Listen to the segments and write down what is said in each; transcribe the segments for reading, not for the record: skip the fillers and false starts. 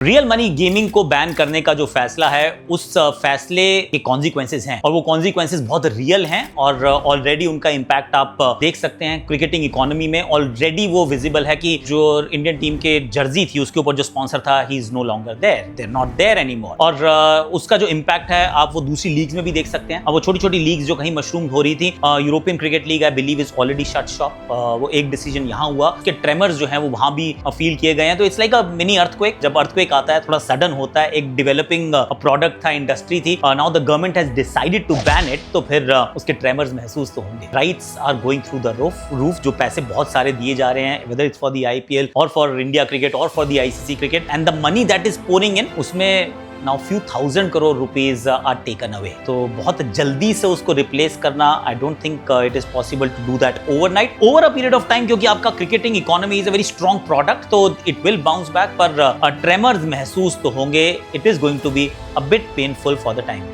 Real money gaming को ban करने का जो फैसला है उस फैसले के कॉन्सिक्वेंसेस हैं और वो कॉन्सिक्वेंसेस बहुत रियल हैं और ऑलरेडी उनका इम्पैक्ट आप देख सकते हैं क्रिकेटिंग इकोनॉमी में। ऑलरेडी वो विजिबल है कि जो इंडियन टीम के जर्सी थी उसके ऊपर जो स्पॉन्सर था he is no longer there not there anymore. और उसका जो इम्पैक्ट है आप वो दूसरी लीग्स में भी देख सकते हैं। अब वो छोटी छोटी लीग्स जो कहीं मशरूम हो रही थी, European cricket league I believe is already shut shop. वो एक डिसीजन यहाँ हुआ, उसके ट्रेमर्स जो है वो वहां भी फील किए गए हैं। तो it's like a mini earthquake. जब अर्थक्वेक आता है थोड़ा सडन होता है, एक डेवलपिंग प्रोडक्ट था, इंडस्ट्री थी, now the government has decided to ban it, तो फिर उसके ट्रेमर्स महसूस तो होंगे। Rights are going through the roof. जो पैसे बहुत सारे दिए जा रहे हैं, whether it's for the IPL और फॉर इंडिया क्रिकेट और for the ICC cricket, and the money that is pouring in, उसमें now few thousand crore rupees are taken away. तो बहुत जल्दी से उसको रिप्लेस करना, I don't think it is possible to do that overnight, over a period of time, क्योंकि आपका cricketing economy is a very strong product, तो it will bounce back, पर tremors महसूस तो होंगे। It is going to be a bit painful for the time.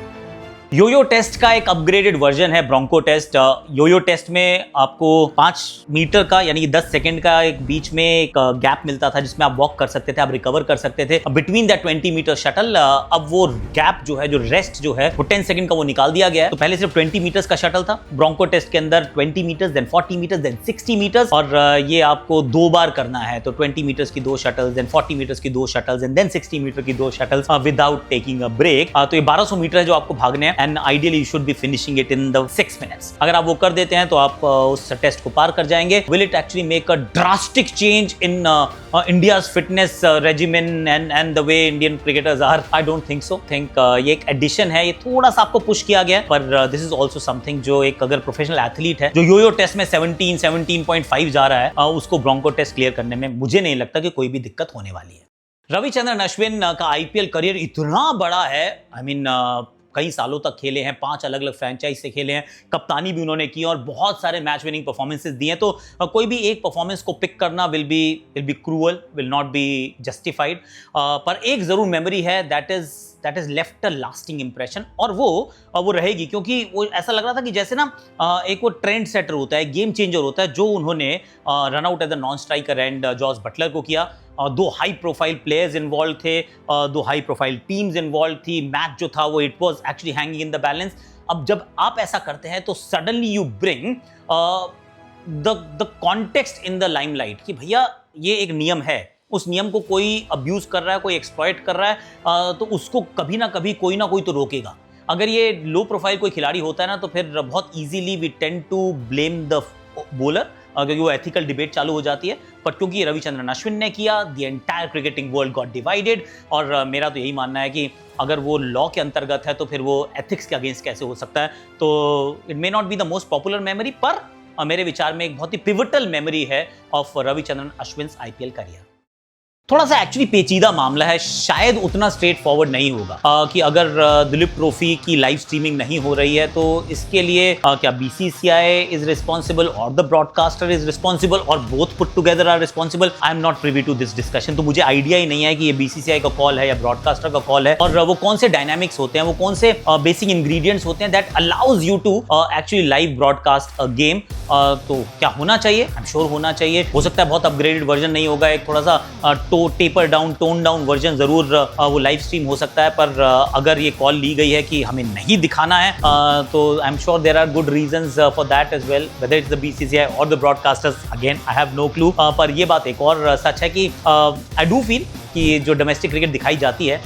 Yoyo test का एक upgraded version है ब्रोंको टेस्ट। योयो टेस्ट में आपको 5 मीटर का यानी कि 10 सेकंड का एक बीच में एक गैप मिलता था जिसमें आप वॉक कर सकते थे, आप रिकवर कर सकते थे बिटवीन दैट 20 मीटर शटल। अब वो गैप जो है, जो रेस्ट जो है, वो 10 सेकंड का वो निकाल दिया गया है। तो पहले सिर्फ 20 मीटर्स का शटल था ब्रोंको टेस्ट के अंदर, 20 meters, then 40 meters, then 60 meters, और ये आपको 2 बार करना है। तो 20 मीटर्स की 2 शटल्स, देन 40 मीटर्स की 2 शटल्स, एंड देन 60 मीटर की 2 shuttles without taking a break. तो ये 1200 मीटर है जो आपको भागने हैं, and ideally you should be finishing it in the 6 minutes. अगर आप वो कर देते हैं तो आप उस टेस्ट को पार कर जाएंगे। Will it actually make a drastic change in India's fitness regimen and the way Indian cricketers are? I don't think so. Think ये एक एडिशन है, ये थोड़ा सा आपको पुश किया गया है, पर दिस इज ऑल्सो समथिंग जो एक अगर प्रोफेशनल एथलीट है जो योयो टेस्ट में 17.5 जा रहा है, उसको ब्रोंको टेस्ट क्लियर करने में मुझे नहीं लगता कि कोई भी दिक्कत होने वाली है। रविचंद्रन अश्विन का आईपीएल करियर इतना बड़ा है, आई मीन कई सालों तक खेले हैं, 5 अलग अलग फ्रेंचाइज से खेले हैं, कप्तानी भी उन्होंने की और बहुत सारे मैच विनिंग परफॉर्मेंसेस दिए हैं। तो कोई भी एक परफॉर्मेंस को पिक करना will be cruel, will not be justified. पर एक जरूर मेमोरी है that is left a lasting impression, और वो रहेगी, क्योंकि वो ऐसा लग रहा था कि जैसे ना एक वो ट्रेंड सेटर होता है, गेम चेंजर होता है, जो उन्होंने run out as a non striker end Jos Buttler को किया। 2 हाई प्रोफाइल प्लेयर्स इन्वॉल्व थे, 2 हाई प्रोफाइल टीम्स इन्वॉल्व थी, मैच जो था वो it was actually hanging in the balance. अब जब आप ऐसा करते हैं तो suddenly you bring the context in the limelight कि भैया ये एक नियम है, उस नियम को कोई अब्यूज कर रहा है, कोई एक्सप्लॉइट कर रहा है, तो उसको कभी ना कभी कोई ना कोई तो रोकेगा। अगर ये लो प्रोफाइल कोई खिलाड़ी होता है ना, तो फिर बहुत easily we tend to blame the bowler, क्योंकि वो एथिकल डिबेट चालू हो जाती है। पर क्योंकि रविचंद्रन अश्विन ने किया, the entire cricketing world got divided. और मेरा तो यही मानना है कि अगर वो लॉ के अंतर्गत है तो फिर वो एथिक्स के अगेंस्ट कैसे हो सकता है। तो it may not be the most popular memory, पर मेरे विचार में एक बहुत ही पिवटल मेमोरी है of Ravichandran Ashwin IPL career. थोड़ा सा एक्चुअली पेचीदा मामला है, शायद उतना स्ट्रेट फॉरवर्ड नहीं होगा कि अगर दिलीप ट्रॉफी की लाइव स्ट्रीमिंग नहीं हो रही है तो इसके लिए क्या बीसीसीआई इज रिस्पॉन्सिबल और द ब्रॉडकास्टर इज रिस्पॉन्सिबल और both put together are responsible? I am not privy to this discussion. तो मुझे आइडिया ही नहीं है कि ये बीसीसीआई का कॉल है या ब्रॉडकास्टर का कॉल है, और वो कौन से डायनामिक्स होते हैं, वो कौन से बेसिक इंग्रेडिएंट्स होते हैं that allows you to actually live broadcast a game. तो क्या होना चाहिए? आई एम श्योर होना चाहिए। हो सकता है बहुत अपग्रेडेड वर्जन नहीं होगा, एक थोड़ा सा taper down, tone down version जरूर वो लाइव स्ट्रीम हो सकता है। पर अगर ये कॉल ली गई है कि हमें नहीं दिखाना है, तो I am sure there are good reasons for that as well, whether it's the BCCI और the broadcasters, again I have no clue. पर ये बात एक और सच है कि आई डू फील कि जो डोमेस्टिक क्रिकेट दिखाई जाती है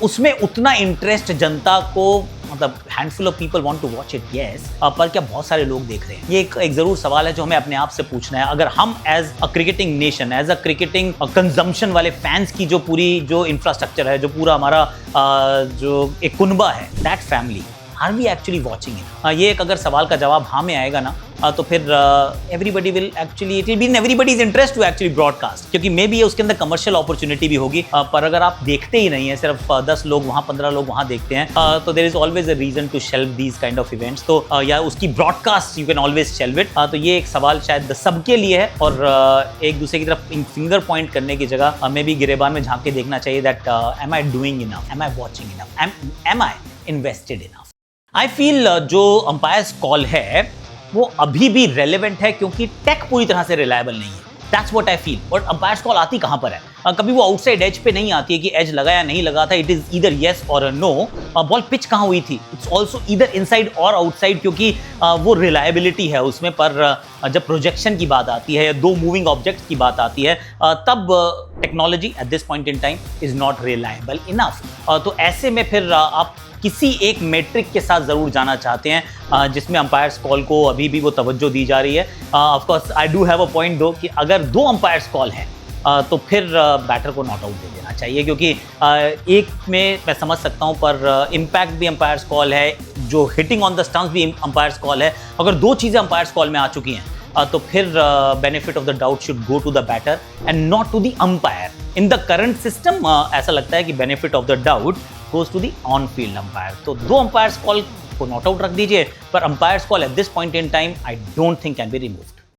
उसमें उतना इंटरेस्ट जनता को, मतलब handful of people want to watch it, yes, पर क्या बहुत सारे लोग देख रहे हैं? ये एक जरूर सवाल है जो हमें अपने आप से पूछना है। अगर हम as a cricketing nation, as a cricketing consumption वाले फैंस की जो पूरी जो इंफ्रास्ट्रक्चर है, जो पूरा हमारा जो एक कुनबा है, that family, are we actually watching it? ये एक अगर सवाल का जवाब हाँ में आएगा ना, तो फिर everybody will actually, it will be in everybody's interest to actually broadcast, क्योंकि मे बी उसके अंदर कमर्शियल अपॉर्चुनिटी भी होगी। पर अगर आप देखते ही नहीं है, सिर्फ 10 लोग वहाँ, 15 लोग वहाँ देखते हैं, तो there is always a reason to shelve these kind of events. तो या उसकी broadcast you can always shelve it. तो ये एक सवाल शायद सबके लिए है, और एक दूसरे की तरफ फिंगर पॉइंट करने की जगह हमें भी गिरेबान में झांक के देखना चाहिए that am I doing enough, am I watching enough, am I invested enough. I feel जो अंपायर्स कॉल है वो अभी भी रेलेवेंट है, क्योंकि टेक पूरी तरह से रिलायबल नहीं है। That's what I feel. और अंपायर्स कॉल आती कहां पर है? कभी वो आउटसाइड एज पे नहीं आती है कि एज लगा या नहीं लगा था, इट इज ईदर येस और नो। बॉल पिच कहाँ हुई थी, इट्स ऑल्सो ईदर इनसाइड और आउटसाइड, क्योंकि वो रिलायबिलिटी है उसमें। पर जब प्रोजेक्शन की बात आती है या दो मूविंग ऑब्जेक्ट्स की बात आती है, तब technology at this point in time is not reliable enough. तो ऐसे में फिर आप किसी एक मेट्रिक के साथ ज़रूर जाना चाहते हैं जिसमें अंपायर्स कॉल को अभी भी वो तवज्जो दी जा रही है। Of course I do have a point दो कि अगर 2 अंपायर्स कॉल हैं तो फिर बैटर को नॉट आउट दे देना चाहिए, क्योंकि एक में मैं समझ सकता हूं, पर इम्पैक्ट भी अंपायर्स कॉल है, जो हिटिंग ऑन द स्टंप्स भी अंपायर्स कॉल है। अगर 2 चीज़ें अंपायर्स कॉल में आ चुकी हैं तो फिर benefit of the doubt should go to the batter and not to the umpire. In the current system ऐसा लगता है कि benefit of the doubt goes to the on field umpire. तो 2 अंपायर्स कॉल को नॉट आउट रख दीजिए, पर umpires call at this point in time I don't think can be removed.